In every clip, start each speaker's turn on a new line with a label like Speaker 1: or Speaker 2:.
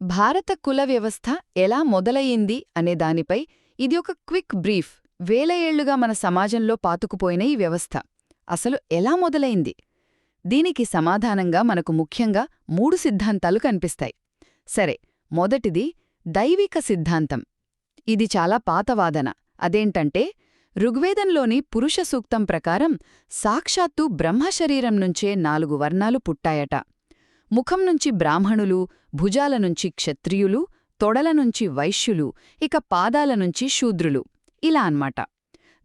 Speaker 1: భారత కుల వ్యవస్థ ఎలా మొదలయ్యింది అనే దానిపై ఇది ఒక క్విక్ బ్రీఫ్. వేల ఏళ్లుగా మన సమాజంలో పాతుకుపోయిన ఈ వ్యవస్థ అసలు ఎలా మొదలైంది? దీనికి సమాధానంగా మనకు ముఖ్యంగా 3 సిద్ధాంతాలు కనిపిస్తాయి. సరే, మొదటిది దైవిక సిద్ధాంతం. ఇది చాలా పాత వాదన. అదేంటంటే, ఋగ్వేదంలోని పురుష సూక్తం ప్రకారం సాక్షాత్తు బ్రహ్మశరీరం నుంచే 4 వర్ణాలు పుట్టాయట. ముఖం నుంచి బ్రాహ్మణులు, భుజాల నుంచి క్షత్రియులు, తొడల నుంచి వైశ్యులు, ఇక పాదాల నుంచి శూద్రులు, ఇలా అన్మాట.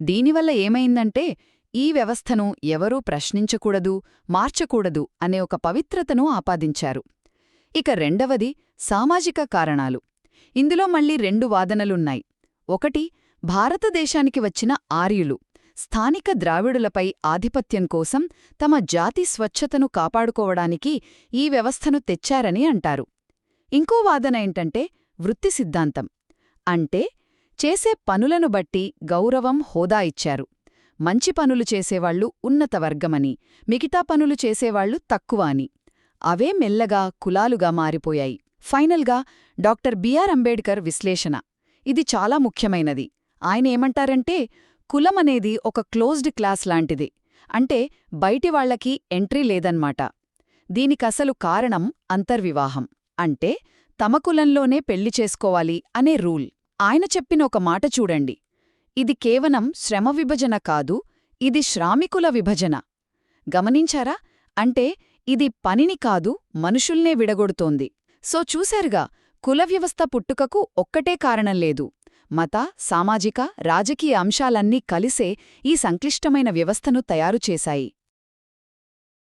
Speaker 1: దీనివల్ల ఏమైందంటే, ఈ వ్యవస్థను ఎవరూ ప్రశ్నించకూడదు, మార్చకూడదు అనే ఒక పవిత్రతను ఆపాదించారు. ఇక రెండవది సామాజిక కారణాలు. ఇందులో మళ్ళీ 2 వాదనలున్నాయి. ఒకటి, భారతదేశానికి వచ్చిన ఆర్యులు స్థానిక ద్రావిడులపై ఆధిపత్యం కోసం తమ జాతి స్వచ్ఛతను కాపాడుకోవడానికి ఈ వ్యవస్థను తెచ్చారని అంటారు. ఇంకో వాదన ఏంటంటే వృత్తి సిద్ధాంతం. అంటే, చేసే పనులను బట్టి గౌరవం, హోదా ఇచ్చారు. మంచి పనులు చేసేవాళ్లు ఉన్నత వర్గమని, మిగతా పనులు చేసేవాళ్లు తక్కువ అని. అవే మెల్లగా కులాలుగా మారిపోయాయి. ఫైనల్గా డాక్టర్ బిఆర్ అంబేడ్కర్ విశ్లేషణ. ఇది చాలా ముఖ్యమైనది. ఆయనేమంటారంటే, కులమనేది ఒక క్లోజ్డ్ క్లాస్ లాంటిది. అంటే బయటివాళ్లకి ఎంట్రీ లేదన్మాట. దీనికసలు కారణం అంతర్వివాహం. అంటే తమ కులంలోనే పెళ్లి చేసుకోవాలి అనే రూల్. ఆయన చెప్పిన ఒక మాట చూడండి. ఇది కేవలం శ్రమ విభజన కాదు, ఇది శ్రామికుల విభజన. గమనించారా? అంటే ఇది పనిని కాదు, మనుషుల్నే విడగొడుతోంది. సో చూశారుగా, కుల వ్యవస్థ పుట్టుకకు ఒక్కటే కారణం లేదు. మత, సామాజిక, రాజకీయ అంశాలన్నీ కలిసే ఈ సంక్లిష్టమైన వ్యవస్థను తయారుచేశాయి.